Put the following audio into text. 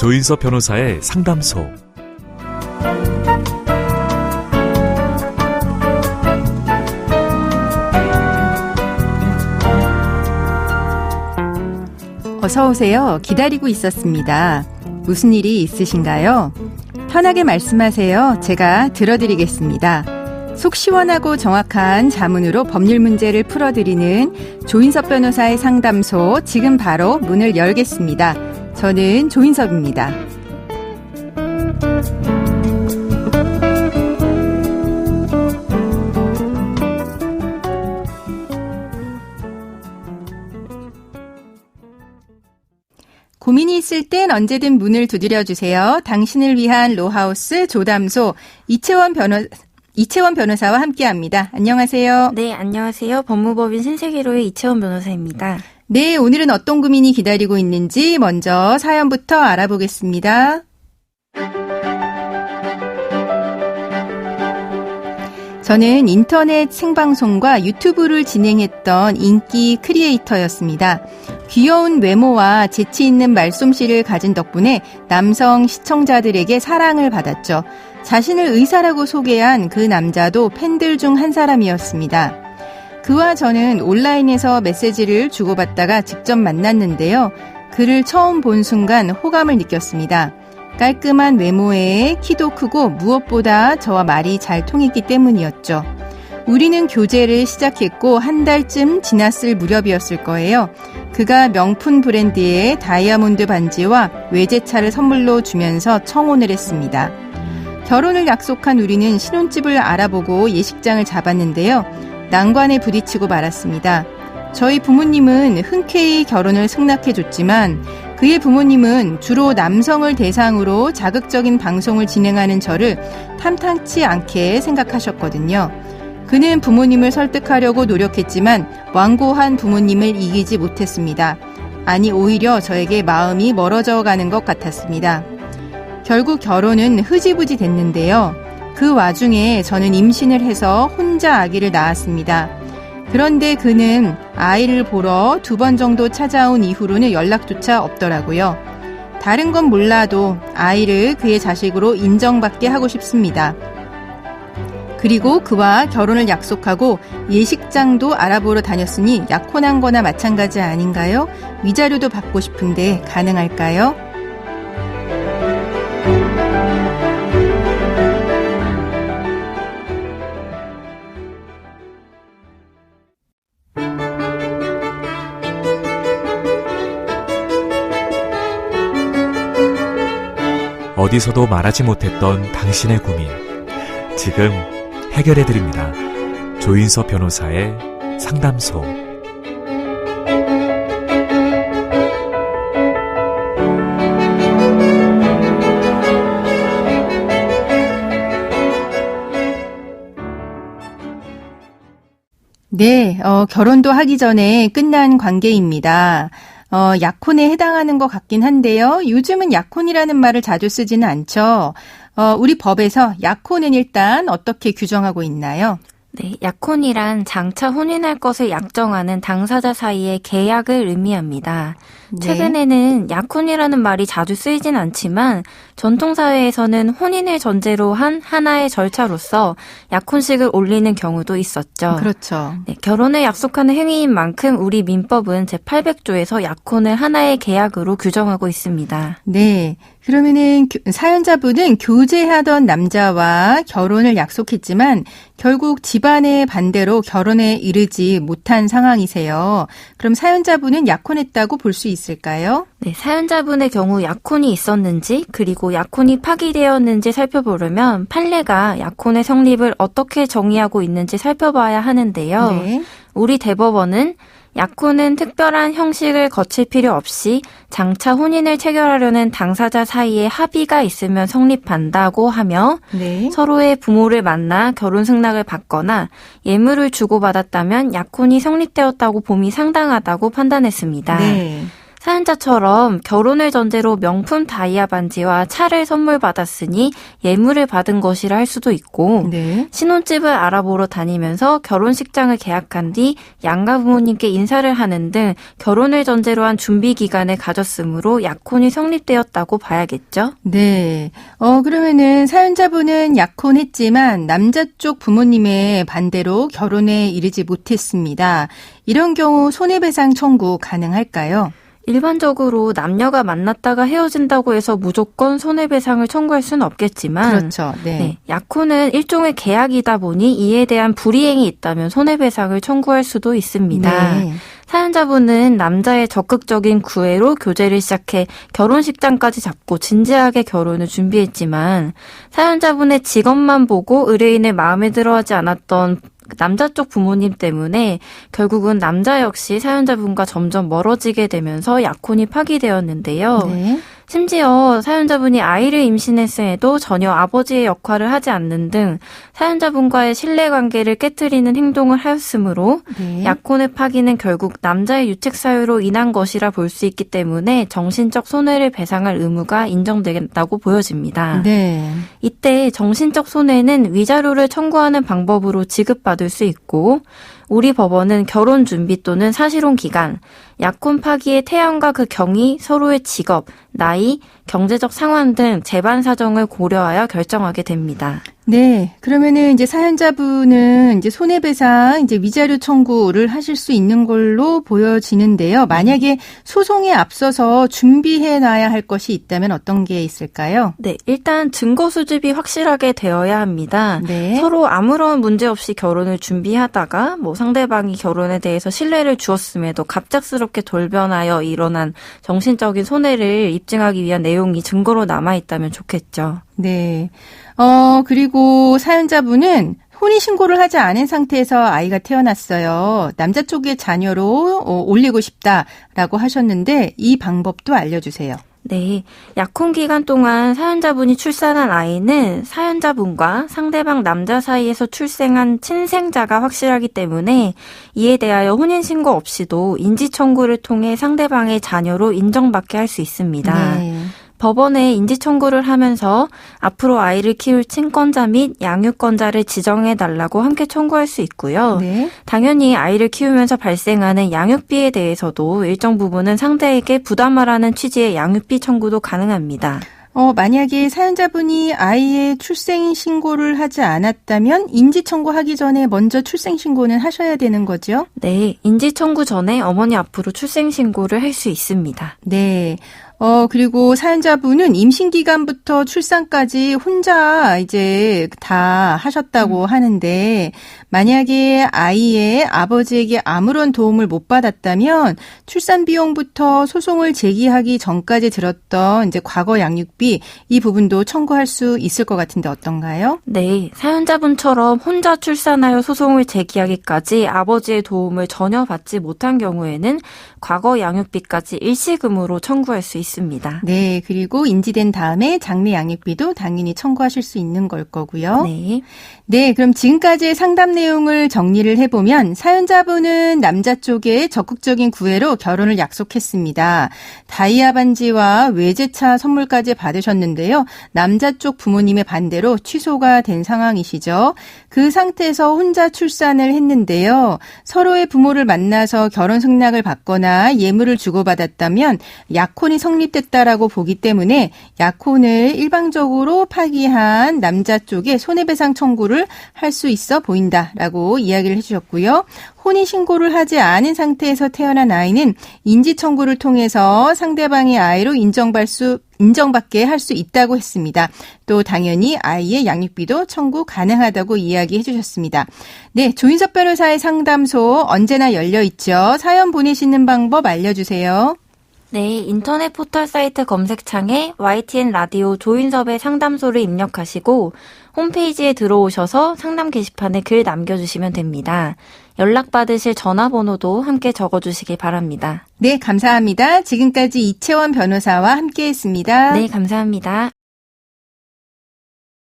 조인섭 변호사의 상담소. 어서 오세요. 기다리고 있었습니다. 무슨 일이 있으신가요? 편하게 말씀하세요. 제가 들어드리겠습니다. 속 시원하고 정확한 자문으로 법률 문제를 풀어드리는 조인섭 변호사의 상담소, 지금 바로 문을 열겠습니다. 저는 조인섭입니다. 고민이 있을 땐 언제든 문을 두드려주세요. 당신을 위한 로하우스 조담소 이채원 변호사와 함께합니다. 안녕하세요. 네, 안녕하세요. 법무법인 신세계로의 이채원 변호사입니다. 네, 오늘은 어떤 고민이 기다리고 있는지 먼저 사연부터 알아보겠습니다. 저는 인터넷 생방송과 유튜브를 진행했던 인기 크리에이터였습니다. 귀여운 외모와 재치 있는 말솜씨를 가진 덕분에 남성 시청자들에게 사랑을 받았죠. 자신을 의사라고 소개한 그 남자도 팬들 중 한 사람이었습니다. 그와 저는 온라인에서 메시지를 주고받다가 직접 만났는데요. 그를 처음 본 순간 호감을 느꼈습니다. 깔끔한 외모에 키도 크고 무엇보다 저와 말이 잘 통했기 때문이었죠. 우리는 교제를 시작했고 한 달쯤 지났을 무렵이었을 거예요. 그가 명품 브랜드의 다이아몬드 반지와 외제차를 선물로 주면서 청혼을 했습니다. 결혼을 약속한 우리는 신혼집을 알아보고 예식장을 잡았는데요. 난관에 부딪히고 말았습니다. 저희 부모님은 흔쾌히 결혼을 승낙해줬지만 그의 부모님은 주로 남성을 대상으로 자극적인 방송을 진행하는 저를 탐탁치 않게 생각하셨거든요. 그는 부모님을 설득하려고 노력했지만 완고한 부모님을 이기지 못했습니다. 아니, 오히려 저에게 마음이 멀어져 가는 것 같았습니다. 결국 결혼은 흐지부지 됐는데요. 그 와중에 저는 임신을 해서 혼자 아기를 낳았습니다. 그런데 그는 아이를 보러 2번 정도 찾아온 이후로는 연락조차 없더라고요. 다른 건 몰라도 아이를 그의 자식으로 인정받게 하고 싶습니다. 그리고 그와 결혼을 약속하고 예식장도 알아보러 다녔으니 약혼한 거나 마찬가지 아닌가요? 위자료도 받고 싶은데 가능할까요? 어디서도 말하지 못했던 당신의 고민, 지금 해결해드립니다. 조인섭 변호사의 상담소. 네, 결혼도 하기 전에 끝난 관계입니다. 약혼에 해당하는 것 같긴 한데요. 요즘은 약혼이라는 말을 자주 쓰지는 않죠. 우리 법에서 약혼은 일단 어떻게 규정하고 있나요? 네, 약혼이란 장차 혼인할 것을 약정하는 당사자 사이의 계약을 의미합니다. 네. 최근에는 약혼이라는 말이 자주 쓰이진 않지만 전통사회에서는 혼인을 전제로 한 하나의 절차로서 약혼식을 올리는 경우도 있었죠. 그렇죠. 네, 결혼을 약속하는 행위인 만큼 우리 민법은 제800조에서 약혼을 하나의 계약으로 규정하고 있습니다. 네. 그러면은 사연자분은 교제하던 남자와 결혼을 약속했지만 결국 집안의 반대로 결혼에 이르지 못한 상황이세요. 그럼 사연자분은 약혼했다고 볼 수 있을까요? 네, 사연자분의 경우 약혼이 있었는지 그리고 약혼이 파기되었는지 살펴보려면 판례가 약혼의 성립을 어떻게 정의하고 있는지 살펴봐야 하는데요. 네. 우리 대법원은 약혼은 특별한 형식을 거칠 필요 없이 장차 혼인을 체결하려는 당사자 사이에 합의가 있으면 성립한다고 하며 네. 서로의 부모를 만나 결혼 승낙을 받거나 예물을 주고받았다면 약혼이 성립되었다고 봄이 상당하다고 판단했습니다. 네. 사연자처럼 결혼을 전제로 명품 다이아 반지와 차를 선물 받았으니 예물을 받은 것이라 할 수도 있고 네. 신혼집을 알아보러 다니면서 결혼식장을 계약한 뒤 양가 부모님께 인사를 하는 등 결혼을 전제로 한 준비 기간을 가졌으므로 약혼이 성립되었다고 봐야겠죠? 네. 그러면은 사연자분은 약혼했지만 남자 쪽 부모님의 반대로 결혼에 이르지 못했습니다. 이런 경우 손해배상 청구 가능할까요? 일반적으로 남녀가 만났다가 헤어진다고 해서 무조건 손해배상을 청구할 수는 없겠지만 그렇죠. 네. 네, 약혼은 일종의 계약이다 보니 이에 대한 불이행이 있다면 손해배상을 청구할 수도 있습니다. 네. 사연자분은 남자의 적극적인 구애로 교제를 시작해 결혼식장까지 잡고 진지하게 결혼을 준비했지만 사연자분의 직업만 보고 의뢰인을 마음에 들어하지 않았던 남자 쪽 부모님 때문에 결국은 남자 역시 사연자분과 점점 멀어지게 되면서 약혼이 파기되었는데요. 네. 심지어 사연자분이 아이를 임신했음에도 전혀 아버지의 역할을 하지 않는 등 사연자분과의 신뢰관계를 깨트리는 행동을 하였으므로 네. 약혼의 파기는 결국 남자의 유책 사유로 인한 것이라 볼 수 있기 때문에 정신적 손해를 배상할 의무가 인정된다고 보여집니다. 네. 이때 정신적 손해는 위자료를 청구하는 방법으로 지급받을 수 있고 우리 법원은 결혼 준비 또는 사실혼 기간, 약혼 파기의 태양과 그 경위, 서로의 직업, 나이, 경제적 상황 등 재반 사정을 고려하여 결정하게 됩니다. 네. 그러면은 이제 사연자분은 이제 손해배상 이제 위자료 청구를 하실 수 있는 걸로 보여지는데요. 만약에 소송에 앞서서 준비해 놔야 할 것이 있다면 어떤 게 있을까요? 네, 일단 증거 수집이 확실하게 되어야 합니다. 네. 서로 아무런 문제 없이 결혼을 준비하다가 상대방이 결혼에 대해서 신뢰를 주었음에도 갑작스럽게 돌변하여 일어난 정신적인 손해를 입증하기 위한 내용이 증거로 남아있다면 좋겠죠. 네. 그리고 사연자분은 혼인신고를 하지 않은 상태에서 아이가 태어났어요. 남자 쪽의 자녀로 올리고 싶다라고 하셨는데 이 방법도 알려주세요. 네, 약혼 기간 동안 사연자분이 출산한 아이는 사연자분과 상대방 남자 사이에서 출생한 친생자가 확실하기 때문에 이에 대하여 혼인신고 없이도 인지청구를 통해 상대방의 자녀로 인정받게 할 수 있습니다. 네. 법원에 인지청구를 하면서 앞으로 아이를 키울 친권자 및 양육권자를 지정해달라고 함께 청구할 수 있고요. 네. 당연히 아이를 키우면서 발생하는 양육비에 대해서도 일정 부분은 상대에게 부담하라는 취지의 양육비 청구도 가능합니다. 만약에 사연자분이 아이의 출생 신고를 하지 않았다면 인지청구하기 전에 먼저 출생 신고는 하셔야 되는 거죠? 네, 인지청구 전에 어머니 앞으로 출생신고를 할 수 있습니다. 네. 그리고 사연자분은 임신 기간부터 출산까지 혼자 이제 다 하셨다고 하는데 만약에 아이의 아버지에게 아무런 도움을 못 받았다면 출산 비용부터 소송을 제기하기 전까지 들었던 이제 과거 양육비 이 부분도 청구할 수 있을 것 같은데 어떤가요? 네, 사연자분처럼 혼자 출산하여 소송을 제기하기까지 아버지의 도움을 전혀 받지 못한 경우에는 과거 양육비까지 일시금으로 청구할 수 있습니다. 네, 그리고 인지된 다음에 장래 양육비도 당연히 청구하실 수 있는 걸 거고요. 네. 네, 그럼 지금까지의 상담 내용을 정리를 해보면 사연자분은 남자 쪽에 적극적인 구애로 결혼을 약속했습니다. 다이아 반지와 외제차 선물까지 받으셨는데요. 남자 쪽 부모님의 반대로 취소가 된 상황이시죠. 그 상태에서 혼자 출산을 했는데요. 서로의 부모를 만나서 결혼 승낙을 받거나 예물을 주고받았다면 약혼이 성립됐다라고 보기 때문에 약혼을 일방적으로 파기한 남자 쪽에 손해배상 청구를 할 수 있어 보인다라고 이야기를 해주셨고요. 혼인신고를 하지 않은 상태에서 태어난 아이는 인지청구를 통해서 상대방의 아이로 인정받게 할 수 있다고 했습니다. 또 당연히 아이의 양육비도 청구 가능하다고 이야기해 주셨습니다. 네, 조인섭 변호사의 상담소 언제나 열려 있죠. 사연 보내시는 방법 알려주세요. 네, 인터넷 포털 사이트 검색창에 YTN 라디오 조인섭의 상담소를 입력하시고 홈페이지에 들어오셔서 상담 게시판에 글 남겨주시면 됩니다. 연락받으실 전화번호도 함께 적어주시기 바랍니다. 네, 감사합니다. 지금까지 이채원 변호사와 함께했습니다. 네, 감사합니다.